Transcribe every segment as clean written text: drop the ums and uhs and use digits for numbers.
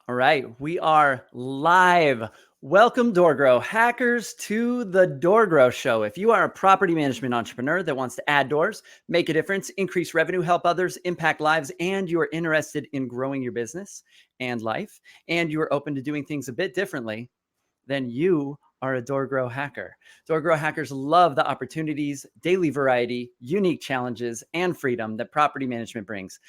All right, we are live. Welcome, DoorGrow hackers, to the DoorGrow Show. If you are a property management entrepreneur that wants to add doors, make a difference, increase revenue, help others, impact lives, and you are interested in growing your business and life, and you are open to doing things a bit differently, then you are a DoorGrow hacker. DoorGrow hackers love the opportunities, daily variety, unique challenges, and freedom that property management brings.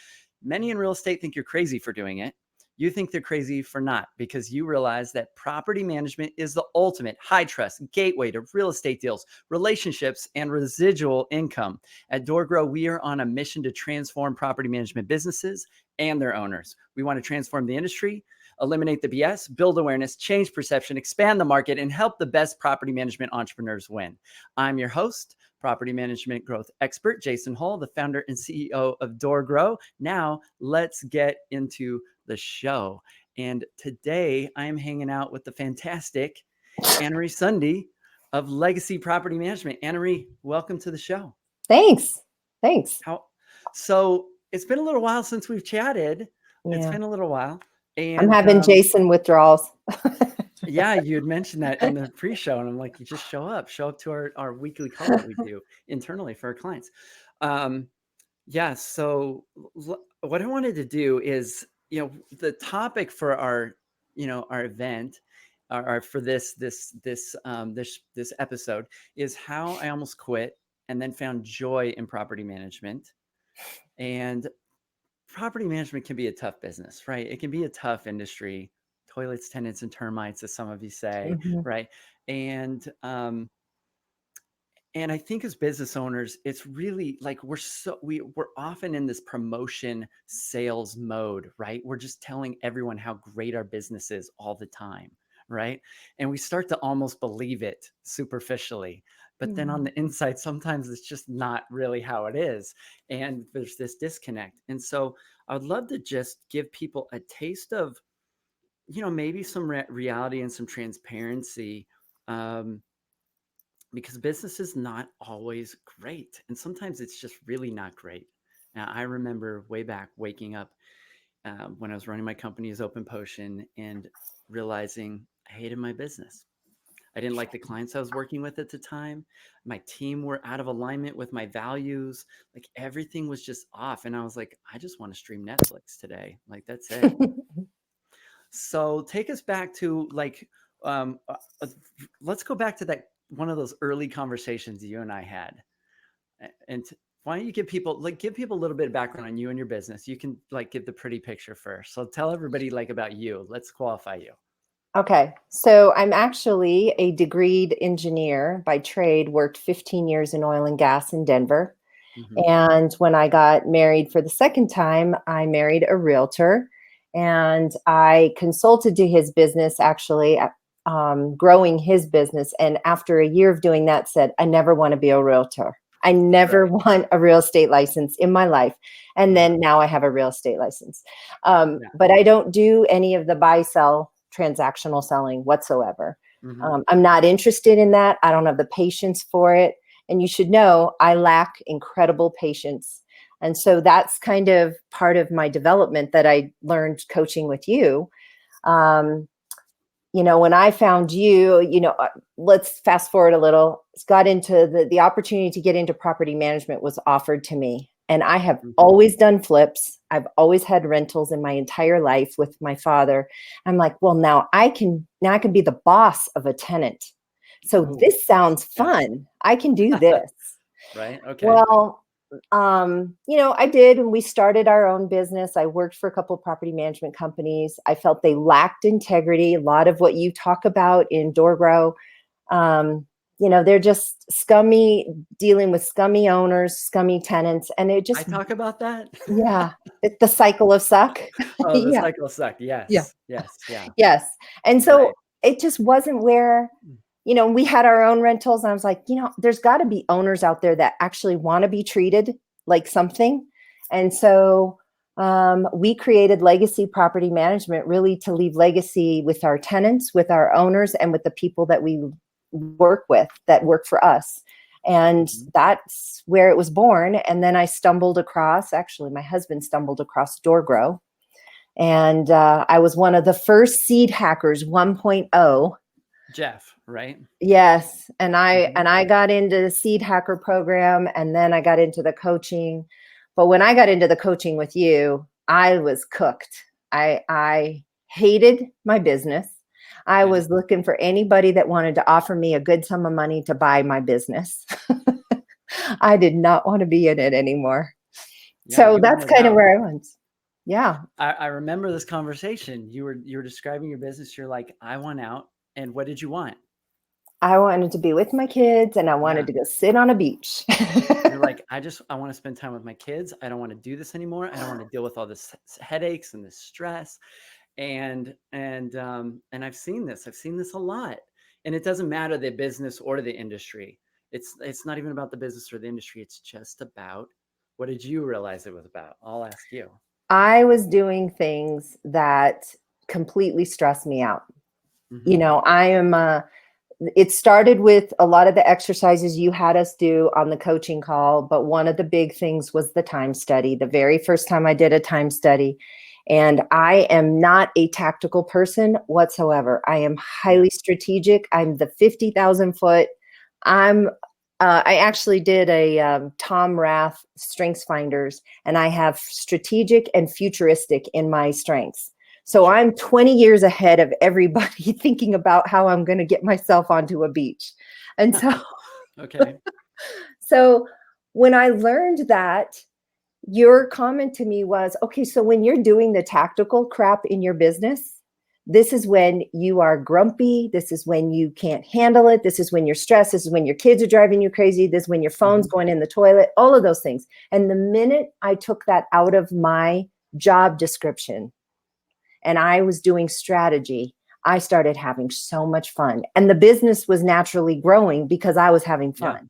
Many in real estate think you're crazy for doing it. You think they're crazy for not, because you realize that property management is the ultimate high trust gateway to real estate deals, relationships, and residual income. At DoorGrow, we are on a mission to transform property management businesses and their owners. We want to transform the industry, eliminate the BS, build awareness, change perception, expand the market, and help the best property management entrepreneurs win. I'm your host, property management growth expert, Jason Hull, the founder and CEO of DoorGrow. Now let's get into the show. And today I'm hanging out with the fantastic Annemarie Sunde of Legacy Property Management. Annemarie, welcome to the show. Thanks. So it's been a little while since we've chatted. Yeah. It's been a little while. And I'm having Jason withdrawals. Yeah, you had mentioned that in the pre-show, and I'm like, you just show up to our weekly call that we do internally for our clients. So what I wanted to do is, the topic for our event, for this episode is how I almost quit and then found joy in property management. And property management can be a tough business, right? It can be a tough industry. Toilets, tenants, and termites, as some of you say, right? And I think as business owners, it's really like we're often in this promotion sales mode, right? We're just telling everyone how great our business is all the time, right? And we start to almost believe it superficially. But then on the inside, sometimes it's just not really how it is. And there's this disconnect. And so I would love to just give people a taste of, maybe some reality and some transparency, because business is not always great. And sometimes it's just really not great. Now, I remember way back waking up when I was running my company as Open Potion and realizing I hated my business. I didn't like the clients I was working with at the time. My team were out of alignment with my values. Like everything was just off. And I was like, I just want to stream Netflix today. Like, that's it. So take us back to let's go back to that one of those early conversations you and I had. And why don't you give people a little bit of background on you and your business? You can give the pretty picture first. So tell everybody about you. Let's qualify you. Okay. So I'm actually a degreed engineer by trade, worked 15 years in oil and gas in Denver. And when I got married for the second time, I married a realtor. And I consulted to his business, actually, growing his business. And after a year of doing that, said, I never want to be a realtor. I never want a real estate license in my life. And then now I have a real estate license. But I don't do any of the buy-sell transactional selling whatsoever. I'm not interested in that. I don't have the patience for it. And you should know I lack incredible patience. And so that's kind of part of my development that I learned coaching with you. When I found you, let's fast forward a little. Got into the opportunity to get into property management was offered to me. And I have always done flips. I've always had rentals in my entire life with my father. I'm like, well, now I can be the boss of a tenant. So this sounds fun. I can do this. Right. Okay. Well, I did, and we started our own business. I worked for a couple of property management companies. I felt they lacked integrity. A lot of what you talk about in DoorGrow, they're just scummy, dealing with scummy owners, scummy tenants. And it just, I talk about that. Yeah. The cycle of suck. Oh, the cycle of suck. Yes. Yeah. Yes. Yeah. Yes. And so it just wasn't where, we had our own rentals. And I was like, there's got to be owners out there that actually want to be treated like something. And so we created Legacy Property Management really to leave legacy with our tenants, with our owners, and with the people that we work with that work for us. And that's where it was born. And then I stumbled across, actually, my husband stumbled across DoorGrow. And I was one of the first seed hackers 1.0. Jeff, right? Yes. And I got into the seed hacker program, and then I got into the coaching. But when I got into the coaching with you, I was cooked. I hated my business. I Okay. was looking for anybody that wanted to offer me a good sum of money to buy my business. I did not want to be in it anymore. Yeah, So you that's wanted kind of out. where I went. Yeah. I remember this conversation. You were describing your business. You're like, I want out. And what did you want? I wanted to be with my kids, and I wanted Yeah. to go sit on a beach. You're like, I want to spend time with my kids. I don't want to do this anymore. I don't want to deal with all this headaches and this stress. And I've seen this. I've seen this a lot. And it doesn't matter the business or the industry. It's not even about the business or the industry. It's just about, what did you realize it was about? I'll ask you. I was doing things that completely stressed me out. You Mm-hmm. know, it started with a lot of the exercises you had us do on the coaching call, but one of the big things was the time study. The very first time I did a time study, and I am not a tactical person whatsoever. I am Yeah. highly strategic. I'm the 50,000 foot. I actually did a Tom Rath Strengths Finders, and I have strategic and futuristic in my strengths. So Sure. I'm 20 years ahead of everybody thinking about how I'm going to get myself onto a beach. And Okay. so when I learned that, your comment to me was, okay, so when you're doing the tactical crap in your business, this is when you are grumpy. This is when you can't handle it. This is when you're stressed. This is when your kids are driving you crazy. This is when your phone's Mm-hmm. going in the toilet, all of those things. And the minute I took that out of my job description and I was doing strategy, I started having so much fun. And the business was naturally growing because I was having Yeah. fun.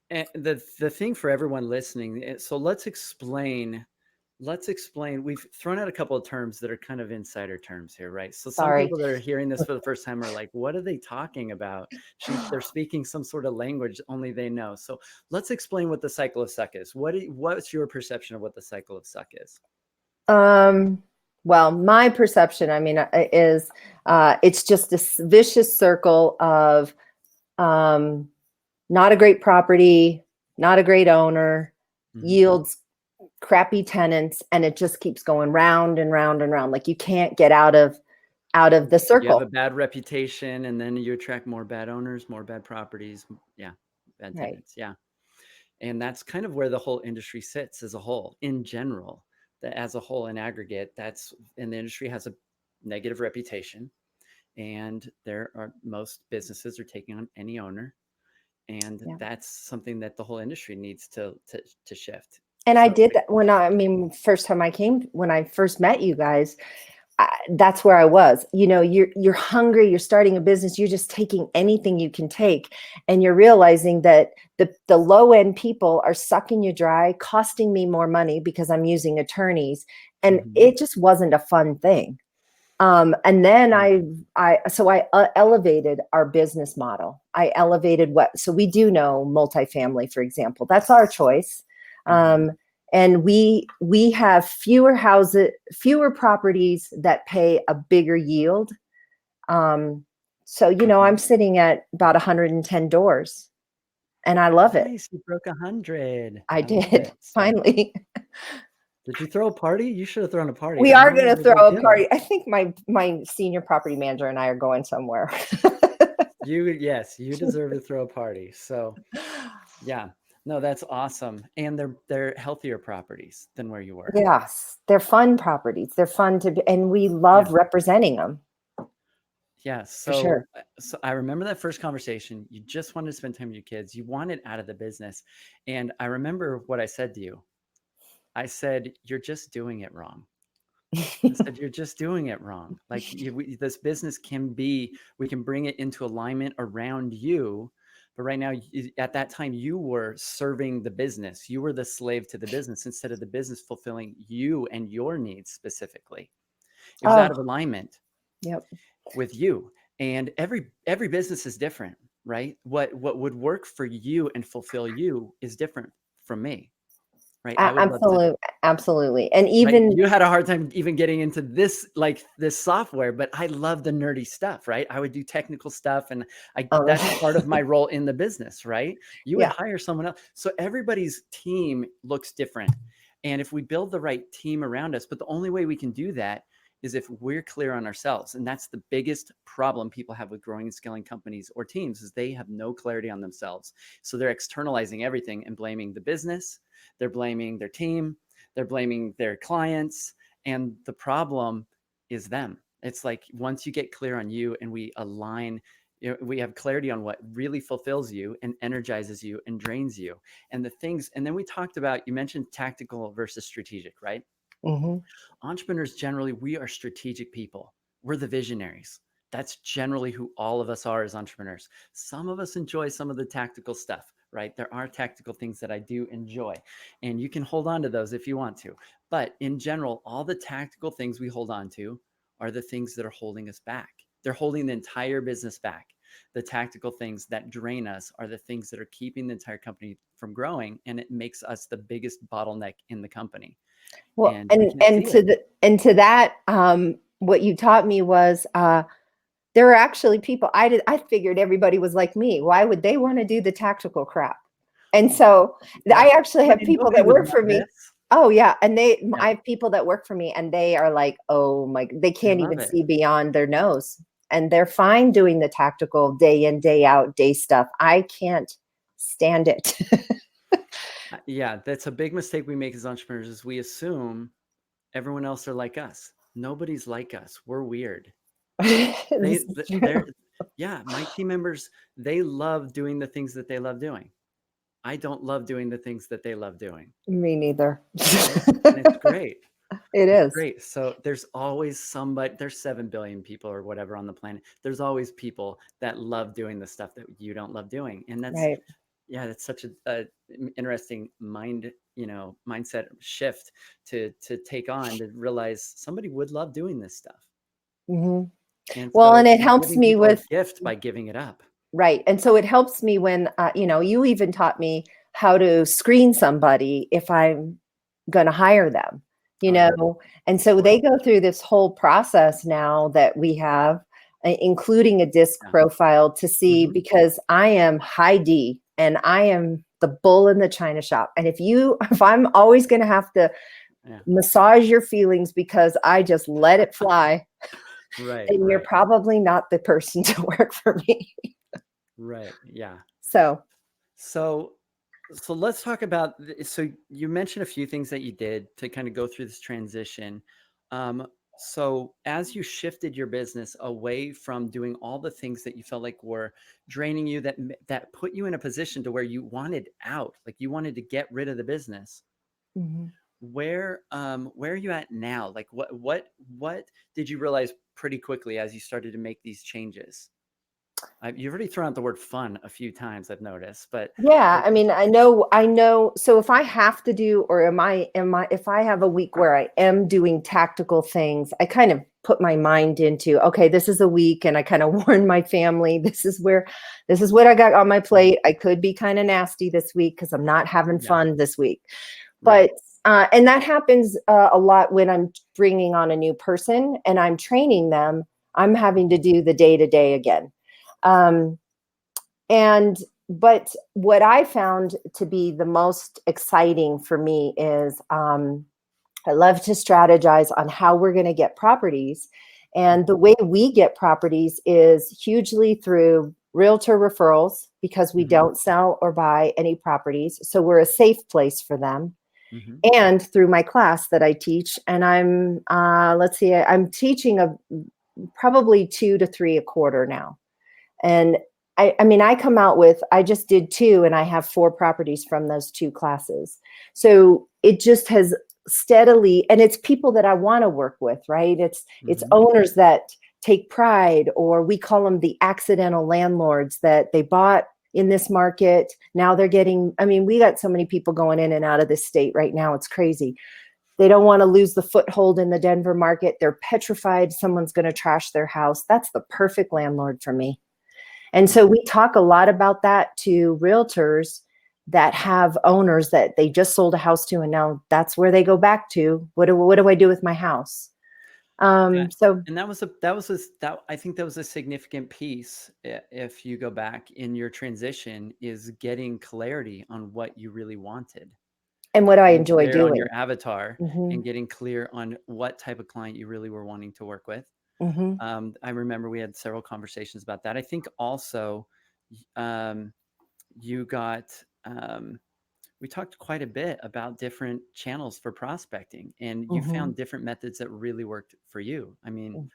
And the thing for everyone listening, so let's explain. We've thrown out a couple of terms that are kind of insider terms here, right? So some Sorry. people that are hearing this for the first time are like, what are they talking about? They're speaking some sort of language only they know. So let's explain what the cycle of suck is. What's your perception of what the cycle of suck is? Well, my perception, I mean, is it's just this vicious circle of um, not a great property, not a great owner, Mm-hmm. yields crappy tenants, and it just keeps going round and round and round. Like you can't get out of the You have a circle. bad reputation, and then you attract more bad owners, more bad properties. Yeah. Bad Right. tenants. Yeah. And that's kind of where the whole industry sits as a whole, in general. That as a whole, in aggregate, and the industry has a negative reputation, and most businesses are taking on any owner, and Yeah. that's something that the whole industry needs to shift. And I So did that when I first met you guys. That's where I was. You know, you're hungry, you're starting a business, you're just taking anything you can take, and you're realizing that the low end people are sucking you dry, costing me more money because I'm using attorneys, and mhm, it just wasn't a fun thing. And then yeah, I elevated our business model. I elevated so we do know multifamily, for example. That's our choice. mhm, Um, and we have fewer properties that pay a bigger yield. So I'm mhm. sitting at about 110 doors, and I love it. Nice, you broke 100. I I love did it. So finally. did you throw a party? You should have thrown a party. We That are might going have to been a big throw a deal. party. I think my senior property manager and I are going somewhere. Yes, you deserve to throw a party. So yeah, no, that's awesome. And they're healthier properties than where you were. Yes, they're fun properties. They're fun to be, and we Yeah. love representing them Yeah. for sure. So I remember that first conversation. You just wanted to spend time with your kids. You wanted out of the business. And I remember what I said to you. I said, you're just doing it wrong. I said, you're just doing it wrong. Like this business we can bring it into alignment around you. But right now, at that time, you were serving the business. You were the slave to the business instead of the business fulfilling you and your needs specifically. It was out Oh, of alignment yep. with you. And every business is different, right? What would work for you and fulfill you is different from me, right? I would love to. Absolutely. Absolutely. And Right? even, You had a hard time even getting into this, like this software, but I love the nerdy stuff, right? I would do technical stuff, and that's part of my role in the business, right? You would yeah. hire someone else. So everybody's team looks different. And if we build the right team around us, but the only way we can do that is if we're clear on ourselves. And that's the biggest problem people have with growing and scaling companies or teams, is they have no clarity on themselves. So they're externalizing everything and blaming the business. They're blaming their team. They're blaming their clients. And the problem is them. It's like, once you get clear on you and we align, we have clarity on what really fulfills you and energizes you and drains you, and the things. And then we talked about, you mentioned tactical versus strategic, right? Hmm. Entrepreneurs, generally, we are strategic people. We're the visionaries. That's generally who all of us are as entrepreneurs. Some of us enjoy some of the tactical stuff, right? There are tactical things that I do enjoy, and you can hold on to those if you want to. But in general, all the tactical things we hold on to are the things that are holding us back. They're holding the entire business back. The tactical things that drain us are the things that are keeping the entire company from growing, and it makes us the biggest bottleneck in the company. Well, And we can and see it. to that, what you taught me was, there are actually people, I figured everybody was like me. Why would they want to do the tactical crap? And so I Yeah, actually have everybody, people nobody that would work love for me. this. Oh yeah. And Yeah, I have people that work for me, and they are like, oh my, they they can't love even it. see beyond their nose, and they're fine doing the tactical day in, day out, day stuff. I can't stand it. Yeah, that's a big mistake we make as entrepreneurs, is we assume everyone else are like us. Nobody's like us. We're weird. This is They're, true. yeah, my team members, they love doing the things that they love doing. I don't love doing the things that they love doing, Me neither. right? And it's great. It It's is. great. So there's always somebody, there's 7 billion people or whatever on the planet. There's always people that love doing the stuff that you don't love doing. And that's, Right. yeah, that's such a interesting mindset shift to take on, to realize somebody would love doing this stuff. Hmm. And Well, and so it we're helps giving me people a with, gift by giving it up. right. And so it helps me when, you even taught me how to screen somebody if I'm going to hire them, Oh yeah, and so they important. go through this whole process now that we have, including a disc Yeah. profile, to see, Hmm. because I am high D and I am the bull in the china shop. And if I'm always going to have to Yeah. massage your feelings because I just let it fly, Right, then you're right, probably not the person to work for me. right. Yeah. So, So so let's talk about, so you mentioned a few things that you did to kind of go through this transition. So as you shifted your business away from doing all the things that you felt like were draining you, that put you in a position to where you wanted out, like you wanted to get rid of the business, mhm. where are you at now? Like what did you realize pretty quickly as you started to make these changes? You've already thrown out the word fun a few times, I've noticed, but Yeah, I mean, I know. So if I have to do, or if I have a week where I am doing tactical things, I kind of put my mind into, okay, this is a week, and I kind of warn my family, this is what I got on my right, plate. I could be kind of nasty this week because I'm not having yeah, fun this week. right, But and that happens a lot when I'm bringing on a new person and I'm training them. I'm having to do the day to day again. Um, and but what I found to be the most exciting for me is, I love to strategize on how we're going to get properties. And the mhm, way we get properties is hugely through realtor referrals, because we mhm, don't sell or buy any properties. So we're a safe place for them. mhm, And through my class that I teach, and let's see, I'm teaching probably 2 to 3 a quarter now. And I mean, I just did 2, and I have 4 properties from those 2 classes. So it just has steadily, and it's people that I want to work with, right? It's mhm, owners that take pride, or we call them the accidental landlords, that they bought in this market. Now they're getting, I mean, we got so many people going in and out of this state right now. It's crazy. They don't want to lose the foothold in the Denver market. They're petrified someone's going to trash their house. That's the perfect landlord for me. And yeah, so we talk a lot about that to realtors, that have owners that they just sold a house to, and now that's where they go back to. What do I do with my house? Yeah. So, And I think that was a significant piece, if you go back in your transition, is getting clarity on what you really wanted, and what I getting enjoy clear on doing. your avatar, Hmm. and getting clear on what type of client you really were wanting to work with. Hmm. I remember we had several conversations about that. I think also, um, you got, um, we talked quite a bit about different channels for prospecting, and you Hmm. found different methods that really worked for you. I mean,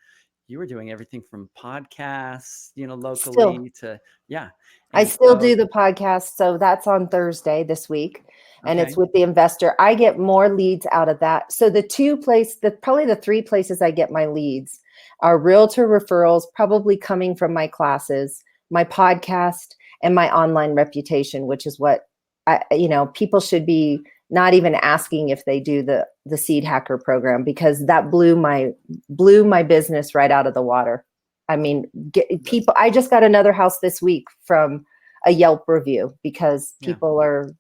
you were doing everything from podcasts, Still, locally to, yeah. I And still so, do the podcast. So that's on Thursday this week, and it's okay. with the investor. I get more leads out of that. So probably the three places I get my leads are realtor referrals, probably coming from my classes, my podcast, and my online reputation, which is what people should be not even asking if they do the Seed Hacker program, because that blew my business right out of the water. I mean, That's, I just got another house this week from a Yelp review because yeah. people are,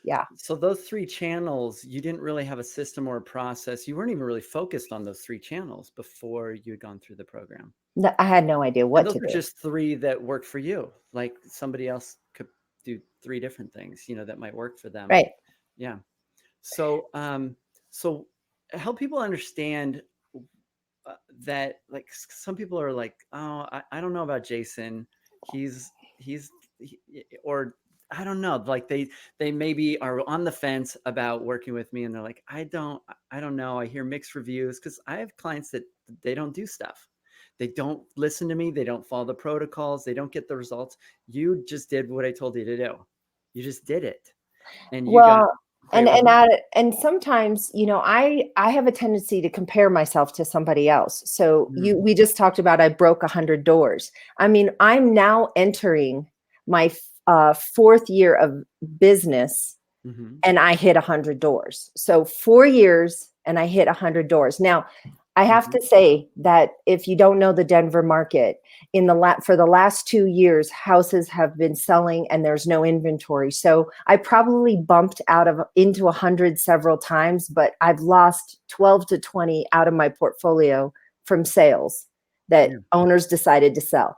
yeah. So those three channels, you didn't really have a system or a process. You weren't even really focused on those three channels before you had gone through the program. I had no idea And what those to were do. just three that worked for you. Like somebody else could do three different things, that might work for them. Right. Yeah. So, so help people understand, that, like, some people are like, oh, I don't know about Jason. Or I don't know. Like they maybe are on the fence about working with me, and they're like, I don't know. I hear mixed reviews because I have clients that they don't do stuff. They don't listen to me. They don't follow the protocols. They don't get the results. You just did what I told you to do. You just did it, and you got Well, great results. and sometimes, I have a tendency to compare myself to somebody else. So Mm, we just talked about I broke 100 doors. I mean, I'm now entering my fourth year of business, mhm. and I hit 100 doors. So 4 years and I hit 100 doors. Now, I have Mhm. to say that if you don't know the Denver market, for the last 2 years, houses have been selling and there's no inventory. So I probably bumped into 100 several times, but I've lost 12 to 20 out of my portfolio from sales that Yeah. owners decided to sell.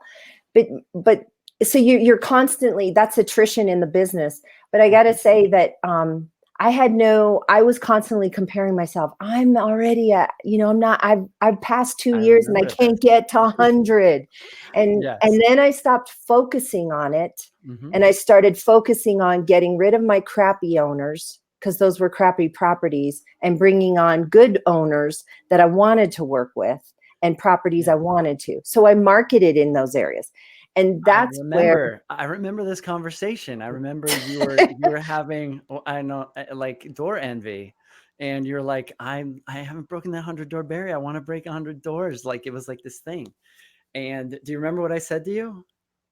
But so you're constantly, that's attrition in the business. But I got to Mhm. say that I was constantly comparing myself. I'm already I've passed two I years and I remember this. can't get to 100. And Yes. then I stopped focusing on it, Mhm. and I started focusing on getting rid of my crappy owners, because those were crappy properties, and bringing on good owners that I wanted to work with and properties I Yeah. wanted to. So I marketed in those areas. And that's where, I remember this conversation. I remember you were having, I know, like, door envy, and you're like, I haven't broken that 100 door barrier. I want to break 100 doors. Like, it was like this thing. And do you remember what I said to you?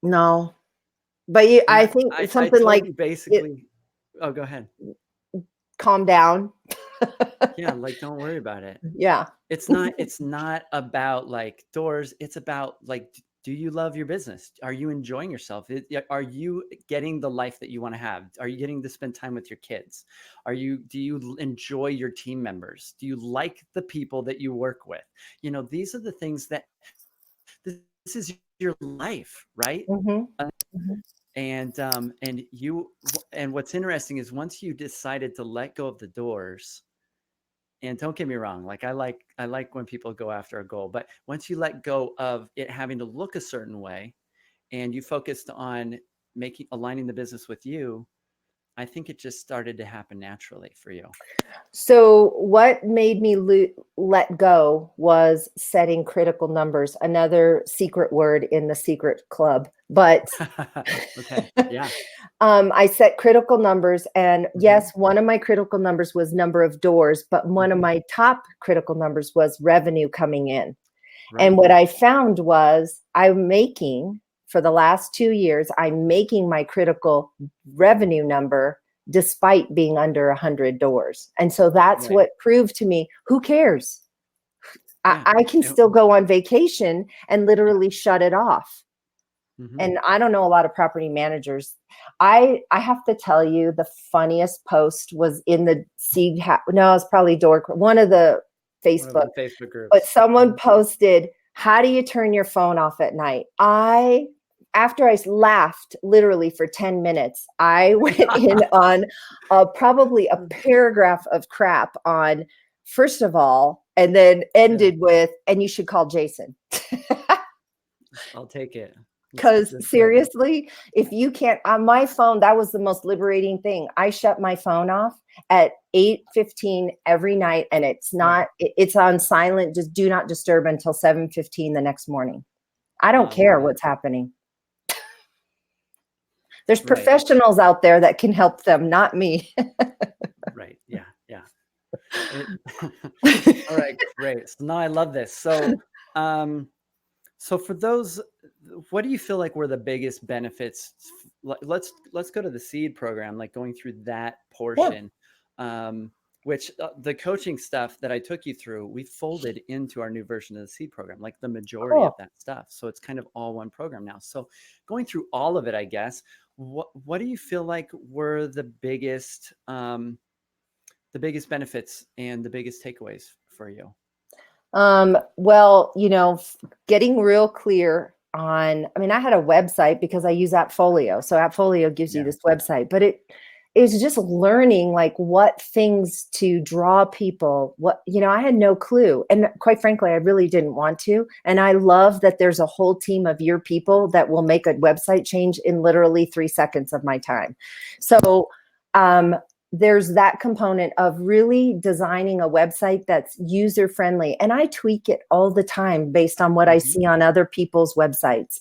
no, but And I think I something told like you it, basically, oh, go ahead. calm down. Yeah, like, don't worry about it. Yeah. It's not about, like, doors. It's about, like, do you love your business? Are you enjoying yourself? Are you getting the life that you want to have? Are you getting to spend time with your kids? Do you enjoy your team members? Do you like the people that you work with? These are the things that, this is your life, right? Hmm. Hmm. And what's interesting is, once you decided to let go of the doors, and don't get me wrong, like, I like when people go after a goal, but once you let go of it having to look a certain way, and you focused on aligning the business with you, I think it just started to happen naturally for you. So what made me let go was setting critical numbers, another secret word in the secret club. But Okay. Yeah. I set critical numbers, and Hmm. yes, one of my critical numbers was number of doors, but one of Hmm. my top critical numbers was revenue coming in. And Right. what I found was for the last 2 years, I'm making my critical revenue number despite being under 100 doors. And so that's Right. what proved to me, who cares? Yeah. I can And- still go on vacation and yeah. literally shut it off. Mhm. And I don't know a lot of property managers. I have to tell you, the funniest post was in the no, it's probably one of the One of Facebook, the Facebook but groups. someone Mhm. posted, how do you turn your phone off at night? After I laughed literally for 10 minutes, I went in on probably a paragraph of crap on, first of all, and then ended with, and you should call Jason. I'll take it. Because That's good. seriously, if you can't, on my phone, that was the most liberating thing. I shut my phone off at 8:15 every night, and it's on silent, just do not disturb until 7:15 the next morning. I don't Oh, care man. what's happening. There's Right. professionals out there that can help them, not me. Right. Yeah. Yeah. All right. Great. So now I love this. So for those, what do you feel like were the biggest benefits? Let's go to the seed program, like going through that portion, which the coaching stuff that I took you through, we folded into our new version of the seed program, like the majority of that stuff. So it's kind of all one program now. So going through all of it, I guess, what do you feel like were the biggest benefits and the biggest takeaways for you? Well, getting real clear on, I mean, I had a website because I use Appfolio. So Appfolio gives you this website, but it is just learning like what things to draw people, I had no clue. And quite frankly, I really didn't want to. And I love that there's a whole team of your people that will make a website change in literally 3 seconds of my time. So, there's that component of really designing a website that's user friendly. And I tweak it all the time based on what I see on other people's websites.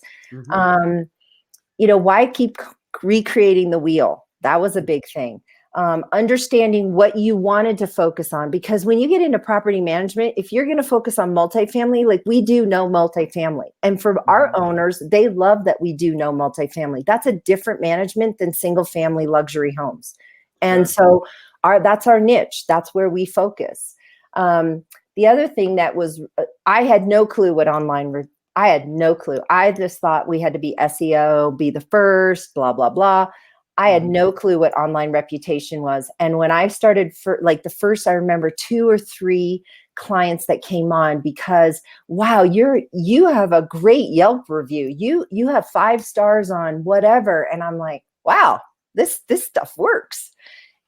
Why keep recreating the wheel? That was a big thing. Understanding what you wanted to focus on, because when you get into property management, if you're going to focus on multifamily, like we do know multifamily, and for our owners, they love that we do know multifamily. That's a different management than single family luxury homes. And so that's our niche. That's where we focus. The other thing that was, I had no clue what I had no clue. I just thought we had to be SEO, be the first, blah, blah, blah. I had no clue what online reputation was. And when I started I remember 2 or 3 clients that came on because, wow, you have a great Yelp review. You have 5 stars on whatever. And I'm like, wow, this stuff works.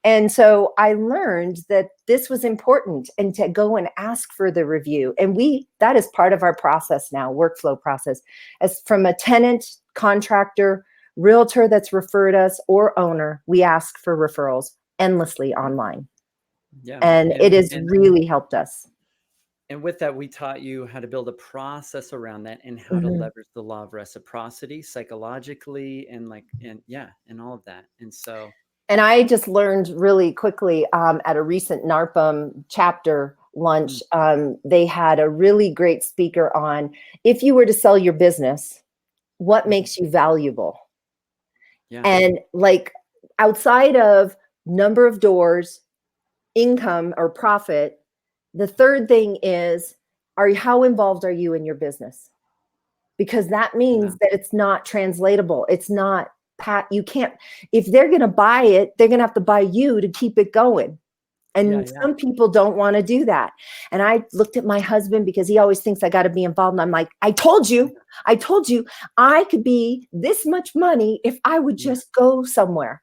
And so I learned that this was important, and to go and ask for the review. And that is part of our process now, workflow process. As from a tenant, contractor, realtor that's referred us, or owner, we ask for referrals endlessly online. And it has really helped us. And with that, we taught you how to build a process around that and how to leverage the law of reciprocity psychologically and all of that. And I just learned really quickly at a recent NARPM chapter lunch, they had a really great speaker on, if you were to sell your business, what makes you valuable? And like outside of number of doors, income or profit, the third thing is, how involved are you in your business? Because that means that it's not translatable. It's not you can't, if they're going to buy it, they're going to have to buy you to keep it going. And some people don't want to do that. And I looked at my husband because he always thinks I got to be involved. And I'm like, I told you I could be this much money if I would just go somewhere.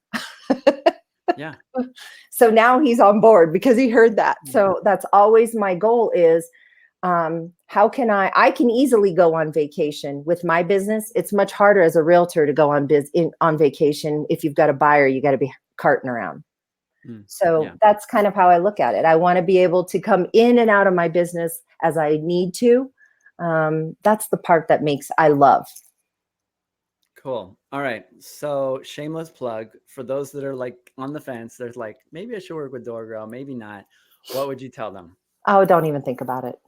So now he's on board because he heard that. So that's always my goal is, how can I can easily go on vacation with my business. It's much harder as a realtor to go on vacation. If you've got a buyer, you got to be carting around. So that's kind of how I look at it. I want to be able to come in and out of my business as I need to. That's the part that I love. Cool. All right. So shameless plug for those that are like on the fence. There's like, maybe I should work with DoorGrow, maybe not. What would you tell them? Oh, don't even think about it.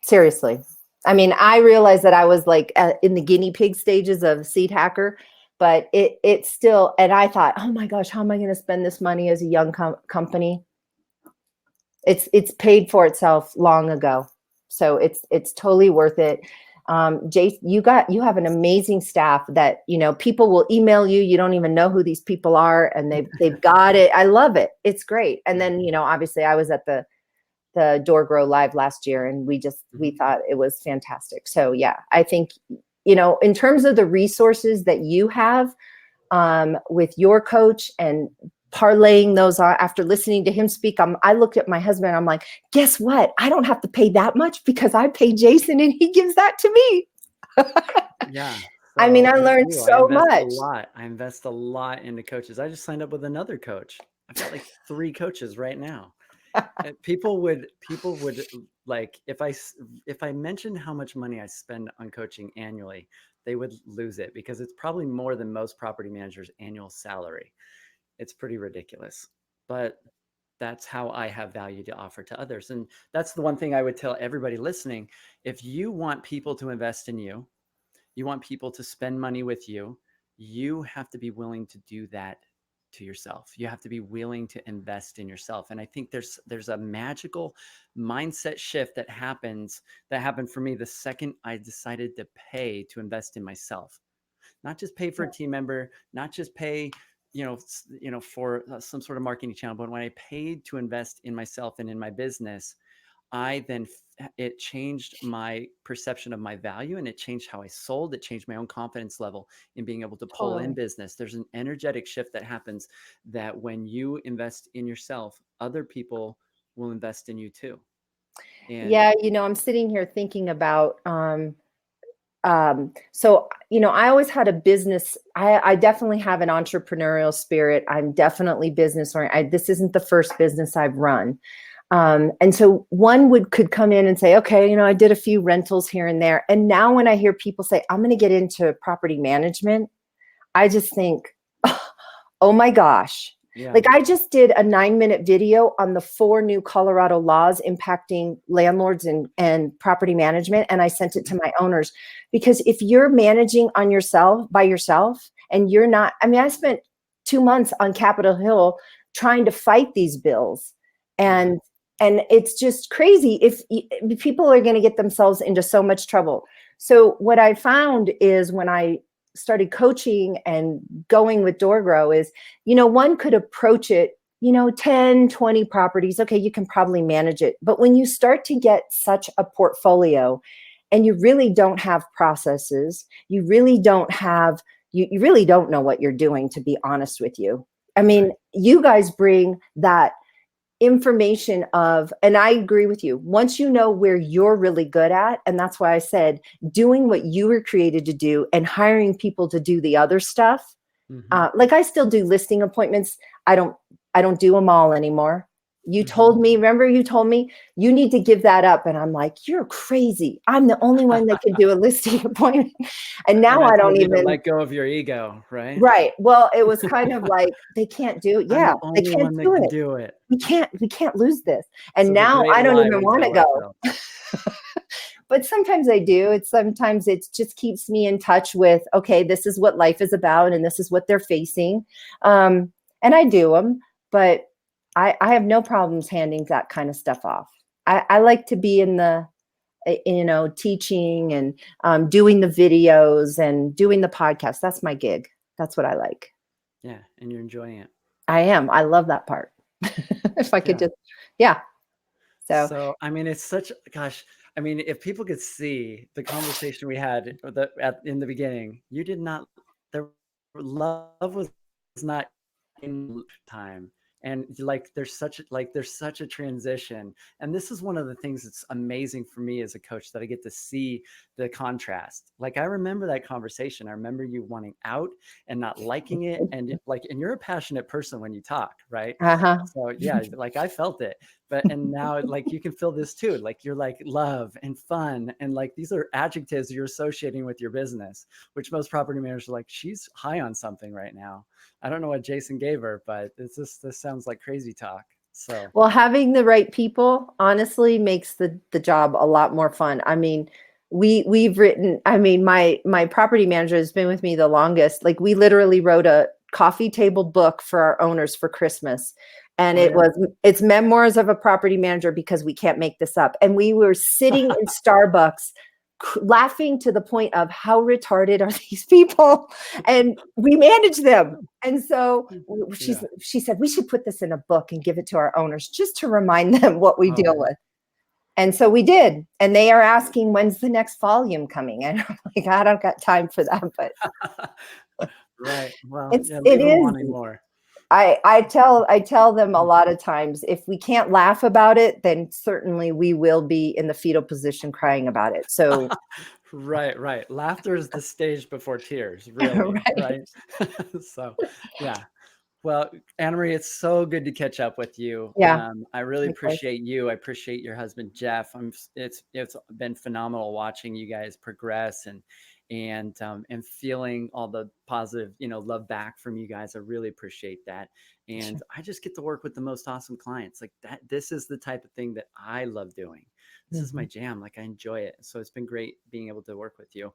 Seriously. I mean, I realized that I was like in the guinea pig stages of Seed Hacker, but it's still, and I thought, oh my gosh, how am I going to spend this money as a young company? It's paid for itself long ago. So it's totally worth it. Jason, you have an amazing staff that, people will email you. You don't even know who these people are, and they've got it. I love it. It's great. And then, obviously I was at the DoorGrow Live last year, and we thought it was fantastic. So yeah, I think, in terms of the resources that you have with your coach and parlaying those on after listening to him speak, I looked at my husband, I'm like, guess what? I don't have to pay that much because I pay Jason and he gives that to me. Yeah. I mean, I learned so much. I invest a lot into coaches. I just signed up with another coach. I've got like 3 coaches right now. People would like, if I mentioned how much money I spend on coaching annually, they would lose it, because it's probably more than most property managers' annual salary. It's pretty ridiculous, but that's how I have value to offer to others. And that's the one thing I would tell everybody listening. If you want people to invest in you, you want people to spend money with you, you have to be willing to do that to yourself. You have to be willing to invest in yourself. And I think there's a magical mindset shift that happened for me the second I decided to pay to invest in myself. Not just pay for a team member, not just pay, for some sort of marketing channel, but when I paid to invest in myself and in my business, it changed my perception of my value, and it changed how I sold. It changed my own confidence level in being able to pull in business. There's an energetic shift that happens, that when you invest in yourself, other people will invest in you too. And yeah, I'm sitting here thinking about, so, I always had a business. I definitely have an entrepreneurial spirit. I'm definitely business oriented. This isn't the first business I've run. And so one could come in and say, okay, I did a few rentals here and there. And now when I hear people say, I'm going to get into property management, I just think, oh my gosh. Yeah. Like, I just did a 9-minute video on the 4 new Colorado laws impacting landlords and property management. And I sent it to my owners, because if you're managing by yourself, and you're not, I spent 2 months on Capitol Hill trying to fight these bills. And it's just crazy if people are going to get themselves into so much trouble. So what I found is, when I started coaching and going with DoorGrow, is, one could approach it, 10, 20 properties. Okay, you can probably manage it. But when you start to get such a portfolio, and you really don't have processes, you really don't know what you're doing, to be honest with you. I mean, you guys bring that information and I agree with you, once you know where you're really good at, and that's why I said doing what you were created to do and hiring people to do the other stuff. Like, I still do listing appointments. I don't do them all anymore. Remember you told me you need to give that up. And I'm like, you're crazy. I'm the only one that can do a listing appointment. And now I don't even let go of your ego, right? Right. Well, it was kind of like, they can't do it. Yeah, they can't do it. We can't lose this. And now I don't even want to go. But sometimes I do. Sometimes it just keeps me in touch with, okay, this is what life is about, and this is what they're facing. And I do them, but I have no problems handing that kind of stuff off. I like to be in the, teaching and doing the videos and doing the podcast. That's my gig. That's what I like. Yeah. And you're enjoying it. I am. I love that part. If I could just, yeah. So, it's if people could see the conversation we had in the beginning, love was not in time. And there's such a transition. And this is one of the things that's amazing for me as a coach, that I get to see the contrast. Like, I remember that conversation. I remember you wanting out and not liking it. And you're a passionate person when you talk, right? So yeah, I felt it. And now you can feel this too. You're love and fun. And these are adjectives you're associating with your business, which most property managers are like, she's high on something right now. I don't know what Jason gave her, but this sounds like crazy talk. So, well, having the right people honestly makes the job a lot more fun. We've written, my property manager has been with me the longest. We literally wrote a coffee table book for our owners for Christmas. And it's Memoirs of a Property Manager, because we can't make this up. And we were sitting in Starbucks laughing to the point of how retarded are these people, and we manage them. And so Yeah. she said we should put this in a book and give it to our owners just to remind them what we deal with. And so we did, and they are asking when's the next volume coming, and I'm like, I don't got time for that. But Right. Well, it leave them is. wanting more. I tell them a lot of times, if we can't laugh about it, then certainly we will be in the fetal position crying about it. So Right. Laughter is the stage before tears, really, right? So, yeah. Well, Annemarie, it's so good to catch up with you. Yeah. I really Likewise. appreciate you. I appreciate your husband, Jeff. It's been phenomenal watching you guys progress and feeling all the positive, love back from you guys. I really appreciate that. And I just get to work with the most awesome clients like that. This is the type of thing that I love doing. This is my jam. Like, I enjoy it. So it's been great being able to work with you.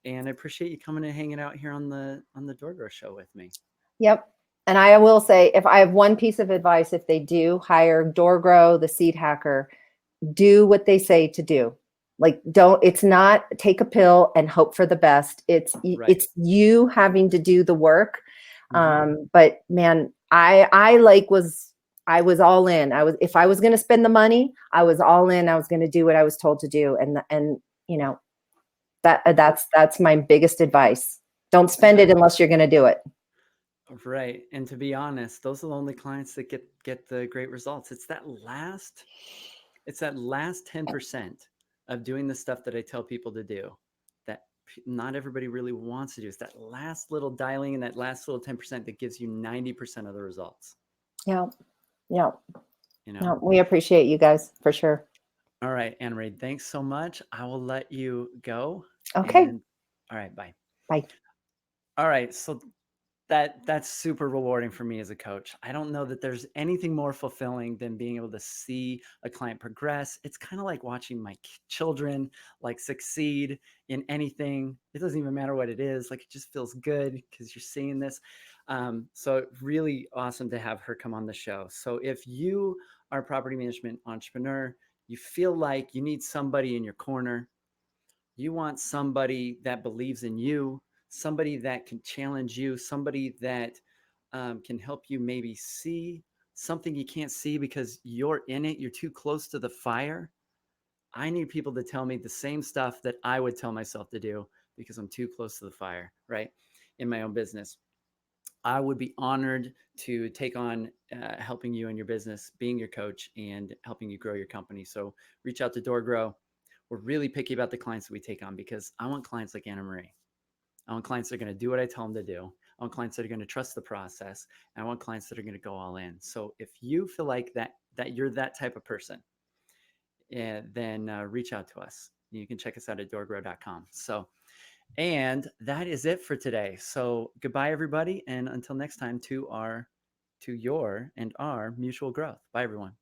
And I appreciate you coming and hanging out here on the DoorGrow show with me. Yep. And I will say, if I have one piece of advice, if they do hire DoorGrow, the seed hacker, do what they say to do. Like, it's not take a pill and hope for the best. It's you having to do the work. But man, I was all in. If I was going to spend the money, I was all in. I was going to do what I was told to do. And that's my biggest advice. Don't spend it unless you're going to do it. Right. And to be honest, those are the only clients that get the great results. It's that last 10% of doing the stuff that I tell people to do that not everybody really wants to do. It's that last little dialing and that last little 10% that gives you 90% of the results. Yeah. We appreciate you guys for sure. All right, Annemarie, thanks so much. I will let you go. Okay. All right. Bye. Bye. All right. So that's super rewarding for me as a coach. I don't know that there's anything more fulfilling than being able to see a client progress. It's kind of like watching my children like succeed in anything. It doesn't even matter what it is. Like, it just feels good because you're seeing this. So really awesome to have her come on the show. So if you are a property management entrepreneur, you feel like you need somebody in your corner, you want somebody that believes in you, somebody that can challenge you, somebody that can help you maybe see something you can't see because you're in it, you're too close to the fire. I need people to tell me the same stuff that I would tell myself to do because I'm too close to the fire, right? In my own business. I would be honored to take on helping you in your business, being your coach, and helping you grow your company. So reach out to DoorGrow. We're really picky about the clients that we take on because I want clients like Annemarie. I want clients that are going to do what I tell them to do. I want clients that are going to trust the process. And I want clients that are going to go all in. So if you feel like that you're that type of person, then reach out to us. You can check us out at doorgrow.com. So, and that is it for today. So goodbye, everybody. And until next time, to your and our mutual growth. Bye, everyone.